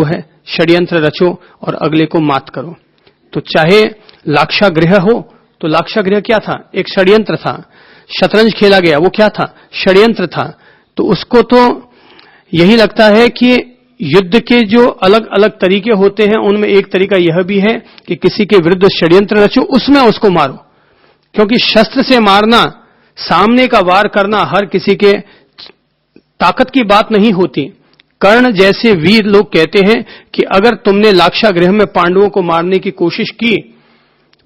को है, षड्यंत्र रचो और अगले को मात करो। तो चाहे लाक्षागृह हो, तो लाक्षागृह क्या था? एक षड्यंत्र था। शतरंज खेला गया, वो क्या था? षड्यंत्र था। तो उसको तो यही लगता है कि युद्ध के जो अलग अलग तरीके होते हैं उनमें एक तरीका यह भी है कि किसी के विरुद्ध षड्यंत्र रचो, उसमें उसको मारो। क्योंकि शस्त्र से मारना, सामने का वार करना हर किसी के ताकत की बात नहीं होती। कर्ण जैसे वीर लोग कहते हैं कि अगर तुमने लाक्षागृह में पांडवों को मारने की कोशिश की,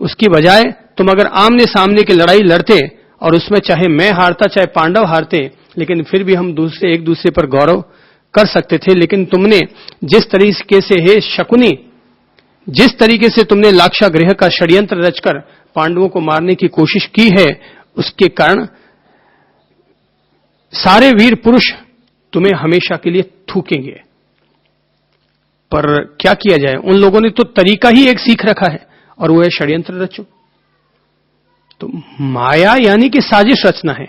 उसकी बजाय तुम अगर आमने सामने की लड़ाई लड़ते और उसमें चाहे मैं हारता चाहे पांडव हारते, लेकिन फिर भी हम एक दूसरे पर गौरव कर सकते थे। लेकिन तुमने जिस तरीके से, हे शकुनी, जिस तरीके से तुमने लाक्षागृह का षड्यंत्र रचकर पांडवों को मारने की कोशिश की है, उसके कारण सारे वीर पुरुष तुम्हें हमेशा के लिए थूकेंगे। पर क्या किया जाए, उन लोगों ने तो तरीका ही एक सीख रखा है और वो है षड्यंत्र रचो। तो माया यानी कि साजिश रचना है।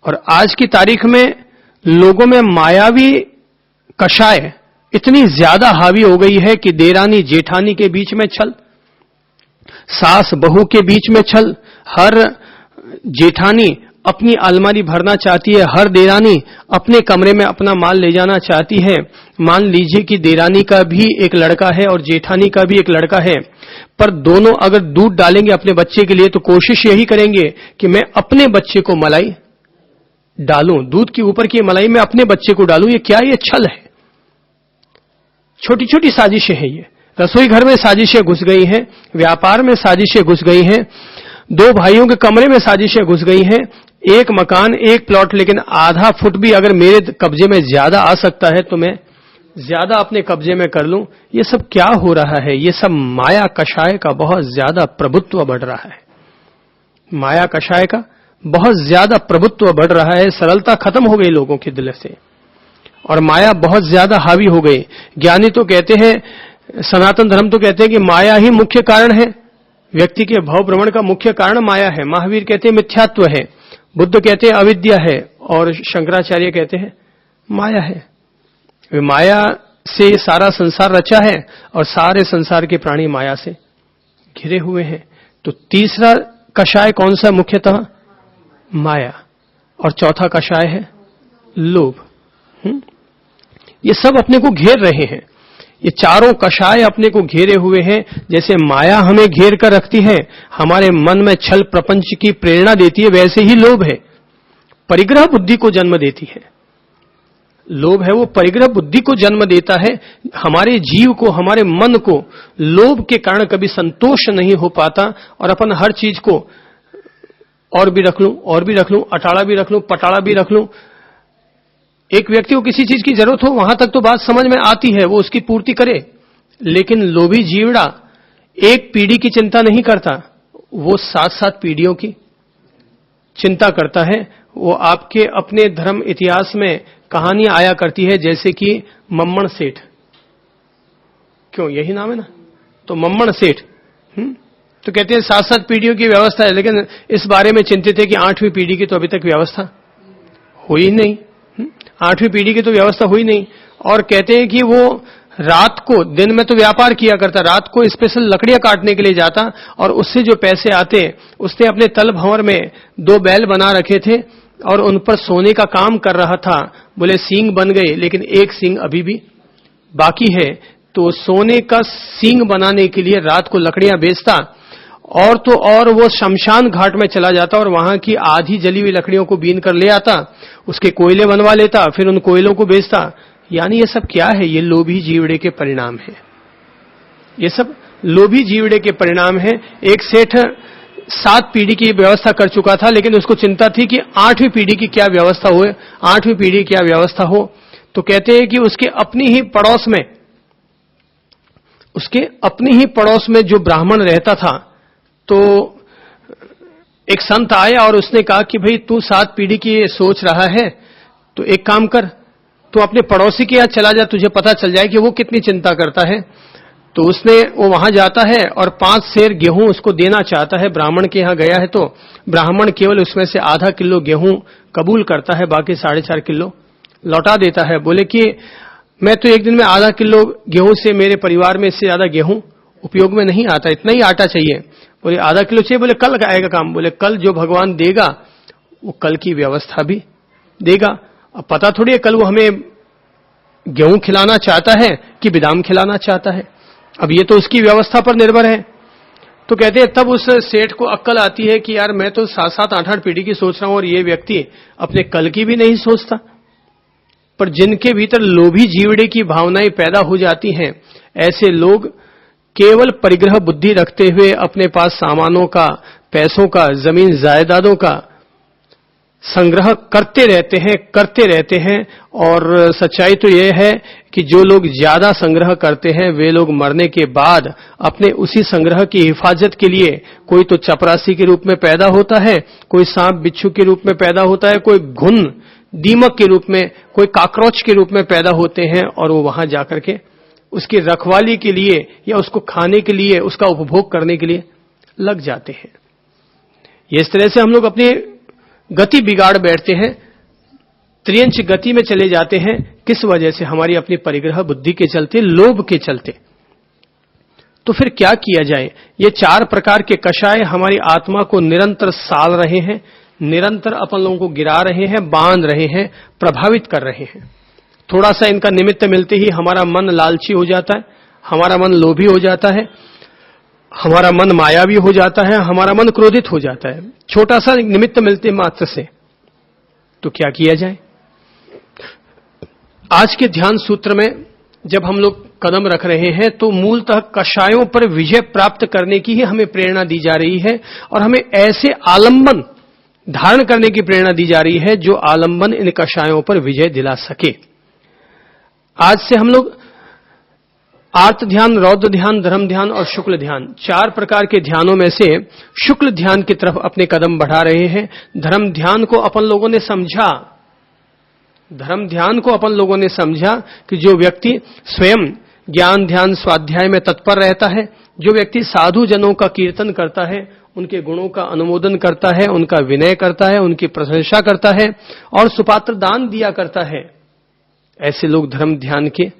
और आज की तारीख में लोगों में मायावी कषाय इतनी ज्यादा हावी हो गई है कि देरानी जेठानी के बीच में छल, सास बहू के बीच में छल, हर जेठानी अपनी अलमारी भरना चाहती है, हर देरानी अपने कमरे में अपना माल ले जाना चाहती है। मान लीजिए कि देरानी का भी एक लड़का है और जेठानी का भी एक लड़का है, पर दोनों अगर दूध डालेंगे अपने बच्चे के लिए तो कोशिश यही करेंगे कि मैं अपने बच्चे को मलाई डालूं, दूध के ऊपर की मलाई मैं अपने बच्चे को डालूं। ये क्या? ये छल है। छोटी छोटी साजिशें हैं ये। रसोई घर में साजिशें घुस गई हैं, व्यापार में साजिशें घुस गई हैं, दो भाइयों के कमरे में साजिशें घुस गई हैं। एक मकान, एक प्लॉट, लेकिन आधा फुट भी अगर मेरे कब्जे में ज्यादा आ सकता है तो मैं ज्यादा अपने कब्जे में कर लूं। ये सब क्या हो रहा है? ये सब माया कषाय का बहुत ज्यादा प्रभुत्व बढ़ रहा है। माया कषाय का बहुत ज्यादा प्रभुत्व बढ़ रहा है। सरलता खत्म हो गई लोगों के दिल से और माया बहुत ज्यादा हावी हो गई। ज्ञानी तो कहते हैं, सनातन धर्म तो कहते हैं कि माया ही मुख्य कारण है, व्यक्ति के भाव भ्रमण का मुख्य कारण माया है। महावीर कहते हैं मिथ्यात्व है, बुद्ध कहते हैं अविद्या है और शंकराचार्य कहते हैं माया है। वे माया से सारा संसार रचा है और सारे संसार के प्राणी माया से घिरे हुए हैं। तो तीसरा कषाय कौन सा? मुख्यतः माया। और चौथा कषाय है लोभ। ये सब अपने को घेर रहे हैं। ये चारों कषाय अपने को घेरे हुए हैं। जैसे माया हमें घेर कर रखती है, हमारे मन में छल प्रपंच की प्रेरणा देती है, वैसे ही लोभ है, परिग्रह बुद्धि को जन्म देती है। लोभ है वो परिग्रह बुद्धि को जन्म देता है। हमारे जीव को, हमारे मन को लोभ के कारण कभी संतोष नहीं हो पाता और अपन हर चीज को और भी रख लूं, अटाड़ा भी रख लूं, पटाड़ा भी रख लूं। एक व्यक्ति को किसी चीज की जरूरत हो, वहां तक तो बात समझ में आती है, वो उसकी पूर्ति करे। लेकिन लोभी जीवड़ा एक पीढ़ी की चिंता नहीं करता, वो 7-7 पीढ़ियों की चिंता करता है। वो आपके अपने धर्म इतिहास में कहानियां आया करती है, जैसे कि मम्मण सेठ। क्यों? यही नाम है ना, तो मम्मण सेठ। तो कहते हैं 7-7 पीढ़ियों की व्यवस्था है, लेकिन इस बारे में चिंतित है कि 8वीं पीढ़ी की तो अभी तक व्यवस्था हुई नहीं। 8वीं पीढ़ी की तो व्यवस्था हुई नहीं। और कहते हैं कि वो रात को, दिन में तो व्यापार किया करता, रात को स्पेशल लकड़ियां काटने के लिए जाता और उससे जो पैसे आते, उसने अपने तल भंवर में 2 बैल बना रखे थे और उन पर सोने का काम कर रहा था। बोले सींग बन गए, लेकिन एक सींग अभी भी बाकी है। तो सोने का सींग बनाने के लिए रात को लकड़ियां बेचता और तो और वो शमशान घाट में चला जाता और वहां की आधी जली हुई लकड़ियों को बीन कर ले आता, उसके कोयले बनवा लेता, फिर उन कोयलों को बेचता। यानी ये सब क्या है? ये लोभी जीवड़े के परिणाम है। ये सब लोभी जीवड़े के परिणाम है। एक सेठ 7 पीढ़ी की व्यवस्था कर चुका था, लेकिन उसको चिंता थी कि 8वीं पीढ़ी की क्या व्यवस्था हो, 8वीं पीढ़ी क्या व्यवस्था हो। तो कहते हैं कि उसके अपनी ही पड़ोस में जो ब्राह्मण रहता था, तो एक संत आया और उसने कहा कि भाई तू 7 पीढ़ी की सोच रहा है, तो एक काम कर, तू अपने पड़ोसी के यहाँ चला जा, तुझे पता चल जाए कि वो कितनी चिंता करता है। तो वो वहां जाता है और 5 सेर गेहूं उसको देना चाहता है। ब्राह्मण के यहाँ गया है तो ब्राह्मण केवल उसमें से आधा किलो गेहूं कबूल करता है, बाकी 4.5 किलो लौटा देता है। बोले कि मैं तो एक दिन में आधा किलो गेहूं से, मेरे परिवार में इससे ज्यादा गेहूं उपयोग में नहीं आता, इतना ही आटा चाहिए। बोले आधा किलो चाहिए, बोले कल आएगा काम। बोले कल जो भगवान देगा वो कल की व्यवस्था भी देगा। अब पता थोड़ी है कल वो हमें गेहूं खिलाना चाहता है कि बादाम खिलाना चाहता है, अब ये तो उसकी व्यवस्था पर निर्भर है। तो कहते हैं तब उस सेठ को अक्ल आती है कि यार मैं तो 7-7 8-8 पीढ़ी की सोच रहा हूं और ये व्यक्ति अपने कल की भी नहीं सोचता। पर जिनके भीतर लोभी जीवड़े की भावनाएं पैदा हो जाती हैं, ऐसे लोग केवल परिग्रह बुद्धि रखते हुए अपने पास सामानों का, पैसों का, जमीन जायदादों का संग्रह करते रहते हैं। और सच्चाई तो यह है कि जो लोग ज्यादा संग्रह करते हैं वे लोग मरने के बाद अपने उसी संग्रह की हिफाजत के लिए कोई तो चपरासी के रूप में पैदा होता है, कोई सांप बिच्छू के रूप में पैदा होता है, कोई घुन दीमक के रूप में, कोई काकरोच के रूप में पैदा होते हैं और वो वहां जाकर के उसकी रखवाली के लिए या उसको खाने के लिए, उसका उपभोग करने के लिए लग जाते हैं। इस तरह से हम लोग अपनी गति बिगाड़ बैठते हैं, त्रियंच गति में चले जाते हैं। किस वजह से? हमारी अपनी परिग्रह बुद्धि के चलते, लोभ के चलते। तो फिर क्या किया जाए? ये 4 प्रकार के कषाय हमारी आत्मा को निरंतर साल रहे हैं, निरंतर अपन लोगों को गिरा रहे हैं, बांध रहे हैं, प्रभावित कर रहे हैं। थोड़ा सा इनका निमित्त मिलते ही हमारा मन लालची हो जाता है, हमारा मन लोभी हो जाता है, हमारा मन मायावी हो जाता है, हमारा मन क्रोधित हो जाता है, छोटा सा निमित्त मिलते मात्र से। तो क्या किया जाए? आज के ध्यान सूत्र में जब हम लोग कदम रख रहे हैं तो मूलतः कषायों पर विजय प्राप्त करने की ही हमें प्रेरणा दी जा रही है और हमें ऐसे आलंबन धारण करने की प्रेरणा दी जा रही है जो आलंबन इन कषायों पर विजय दिला सके। आज से हम लोग आर्त ध्यान, रौद्र ध्यान, धर्म ध्यान और शुक्ल ध्यान, 4 प्रकार के ध्यानों में से शुक्ल ध्यान की तरफ अपने कदम बढ़ा रहे हैं। धर्म ध्यान को अपन लोगों ने समझा, धर्म ध्यान को अपन लोगों ने समझा कि जो व्यक्ति स्वयं ज्ञान ध्यान स्वाध्याय में तत्पर रहता है, जो व्यक्ति साधु जनों का कीर्तन करता है, उनके गुणों का अनुमोदन करता है, उनका विनय करता है, उनकी प्रशंसा करता है और सुपात्र दान दिया करता है, ऐसे लोग धर्म ध्यान के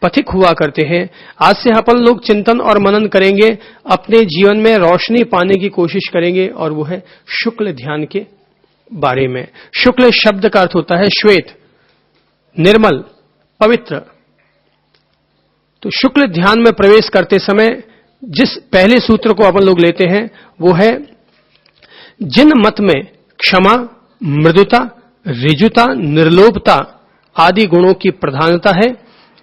पथिक हुआ करते हैं। आज से अपन लोग चिंतन और मनन करेंगे, अपने जीवन में रोशनी पाने की कोशिश करेंगे और वो है शुक्ल ध्यान के बारे में। शुक्ल शब्द का अर्थ होता है श्वेत, निर्मल, पवित्र। तो शुक्ल ध्यान में प्रवेश करते समय जिस पहले सूत्र को अपन लोग लेते हैं वो है, जिन मत में क्षमा, मृदुता, ऋजुता, निर्लोभता आदि गुणों की प्रधानता है,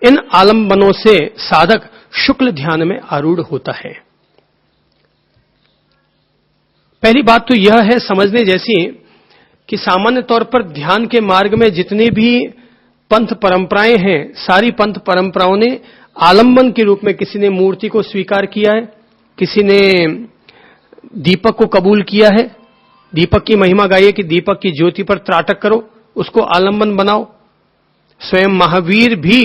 इन आलंबनों से साधक शुक्ल ध्यान में आरूढ़ होता है। पहली बात तो यह है समझने जैसी कि सामान्य तौर पर ध्यान के मार्ग में जितने भी पंथ परंपराएं हैं, सारी पंथ परंपराओं ने आलंबन के रूप में, किसी ने मूर्ति को स्वीकार किया है, किसी ने दीपक को कबूल किया है, दीपक की महिमा गाइए कि दीपक की ज्योति पर त्राटक करो, उसको आलंबन बनाओ। स्वयं महावीर भी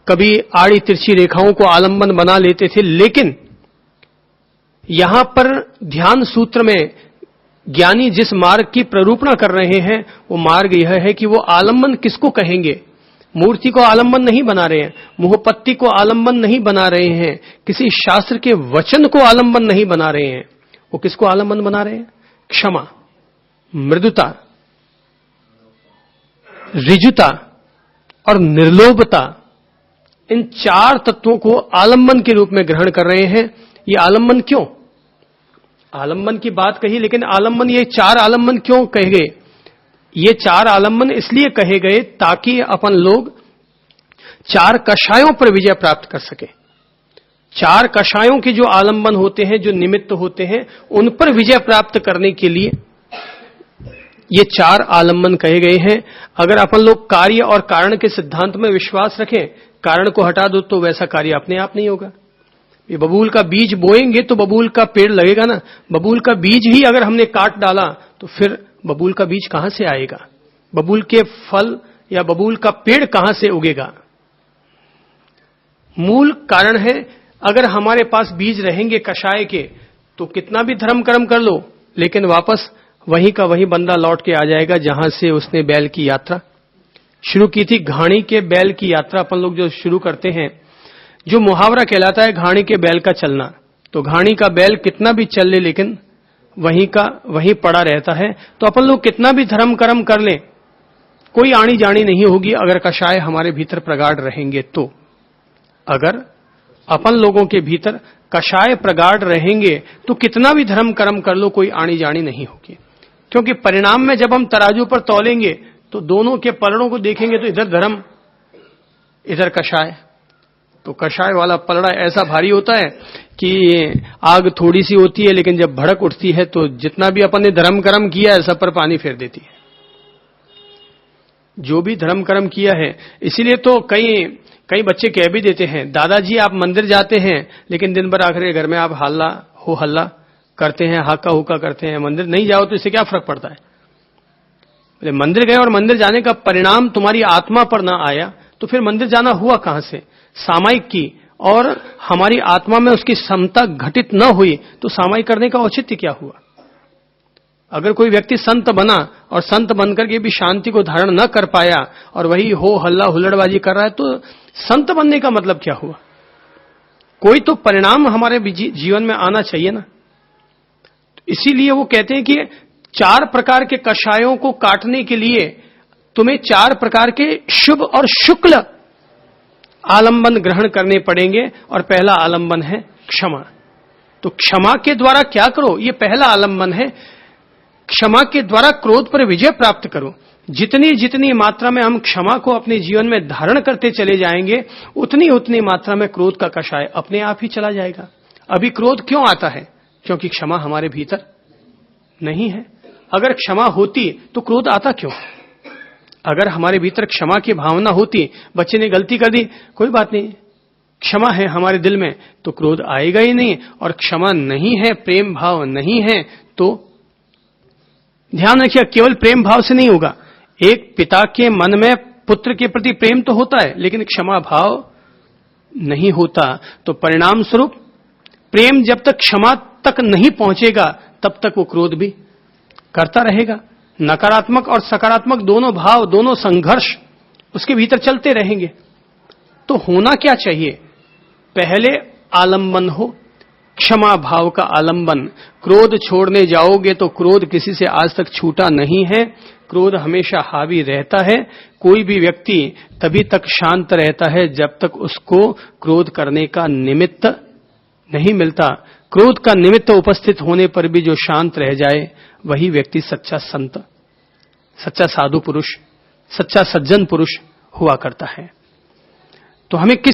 कभी आड़ी तिरछी रेखाओं को आलंबन बना लेते थे, लेकिन यहां पर ध्यान सूत्र में ज्ञानी जिस मार्ग की प्ररूपणा कर रहे हैं वो मार्ग यह है कि वो आलंबन किसको कहेंगे। मूर्ति को आलंबन नहीं बना रहे हैं, मुहपत्ति को आलंबन नहीं बना रहे हैं, किसी शास्त्र के वचन को आलंबन नहीं बना रहे हैं। वो किसको आलंबन बना रहे हैं? क्षमा, मृदुता, ऋजुता और निर्लोभता, इन 4 तत्वों को आलंबन के रूप में ग्रहण कर रहे हैं। ये आलंबन क्यों? आलंबन की बात कही, लेकिन आलंबन, ये 4 आलंबन क्यों कहे गए? ये 4 आलंबन इसलिए कहे गए ताकि अपन लोग 4 कषायों पर विजय प्राप्त कर सके। 4 कषायों के जो आलंबन होते हैं, जो निमित्त होते हैं, उन पर विजय प्राप्त करने के लिए ये 4 आलंबन कहे गए हैं। अगर अपन लोग कार्य और कारण के सिद्धांत में विश्वास रखें, कारण को हटा दो तो वैसा कार्य अपने आप नहीं होगा। ये बबूल का बीज बोएंगे तो बबूल का पेड़ लगेगा ना। बबूल का बीज ही अगर हमने काट डाला तो फिर बबूल का बीज कहां से आएगा? बबूल के फल या बबूल का पेड़ कहां से उगेगा? मूल कारण है, अगर हमारे पास बीज रहेंगे कषाय के तो कितना भी धर्म कर्म कर लो, लेकिन वापस वहीं का वहीं बंदा लौट के आ जाएगा जहां से उसने बैल की यात्रा शुरू की थी घाणी के बैल की यात्रा। अपन लोग जो शुरू करते हैं, जो मुहावरा कहलाता है घाणी के बैल का चलना, तो घाणी का बैल कितना भी चल ले लेकिन वहीं पड़ा रहता है। तो अपन लोग कितना भी धर्म कर्म कर लें, कोई आनी जानी नहीं होगी अगर कषाय हमारे भीतर प्रगाढ़ रहेंगे। तो अगर अपन लोगों के भीतर कषाय प्रगाढ़ रहेंगे तो कितना भी धर्म कर्म कर लो, कोई आनी जानी नहीं होगी। क्योंकि परिणाम में जब हम तराजू पर तौलेंगे तो दोनों के पलड़ों को देखेंगे तो इधर धर्म इधर कषाय, तो कषाय वाला पलड़ा ऐसा भारी होता है कि आग थोड़ी सी होती है लेकिन जब भड़क उठती है तो जितना भी अपन ने धर्म कर्म किया है सब पर पानी फेर देती है, जो भी धर्म कर्म किया है। इसीलिए तो कई बच्चे कह भी देते हैं, दादाजी आप मंदिर जाते हैं लेकिन दिन भर आखिर घर में आप हल्ला करते हैं, हाका हुका करते हैं, मंदिर नहीं जाओ तो इससे क्या फर्क पड़ता है। मंदिर गए और मंदिर जाने का परिणाम तुम्हारी आत्मा पर ना आया तो फिर मंदिर जाना हुआ कहां से? सामायिक की, और हमारी आत्मा में उसकी समता घटित न हुई तो सामायिक करने का औचित्य क्या हुआ? अगर कोई व्यक्ति संत बना और संत बनकर के भी शांति को धारण न कर पाया और वही हो हल्ला हुल्लड़बाजी कर रहा है तो संत बनने का मतलब क्या हुआ? कोई तो परिणाम हमारे जीवन में आना चाहिए ना। इसीलिए वो कहते हैं कि 4 प्रकार के कषायों को काटने के लिए तुम्हें 4 प्रकार के शुभ और शुक्ल आलंबन ग्रहण करने पड़ेंगे, और पहला आलंबन है क्षमा। तो क्षमा के द्वारा क्या करो, ये पहला आलंबन है। क्षमा के द्वारा क्रोध पर विजय प्राप्त करो। जितनी मात्रा में हम क्षमा को अपने जीवन में धारण करते चले जाएंगे उतनी मात्रा में क्रोध का कषाय अपने आप ही चला जाएगा। अभी क्रोध क्यों आता है? क्योंकि क्षमा हमारे भीतर नहीं है। अगर क्षमा होती तो क्रोध आता क्यों? अगर हमारे भीतर क्षमा की भावना होती, बच्चे ने गलती कर दी, कोई बात नहीं, क्षमा है हमारे दिल में, तो क्रोध आएगा ही नहीं। और क्षमा नहीं है, प्रेम भाव नहीं है, तो ध्यान रखिए केवल प्रेम भाव से नहीं होगा। एक पिता के मन में पुत्र के प्रति प्रेम तो होता है लेकिन क्षमा भाव नहीं होता, तो परिणाम स्वरूप प्रेम जब तक क्षमा तक नहीं पहुंचेगा तब तक वो क्रोध भी करता रहेगा। नकारात्मक और सकारात्मक दोनों भाव, दोनों संघर्ष उसके भीतर चलते रहेंगे। तो होना क्या चाहिए? पहले आलंबन हो, क्षमा भाव का आलंबन। क्रोध छोड़ने जाओगे तो क्रोध किसी से आज तक छूटा नहीं है, क्रोध हमेशा हावी रहता है। कोई भी व्यक्ति तभी तक शांत रहता है जब तक उसको क्रोध करने का निमित्त नहीं मिलता। क्रोध का निमित्त उपस्थित होने पर भी जो शांत रह जाए वही व्यक्ति सच्चा संत, सच्चा साधु पुरुष, सच्चा सज्जन पुरुष हुआ करता है। तो हमें किस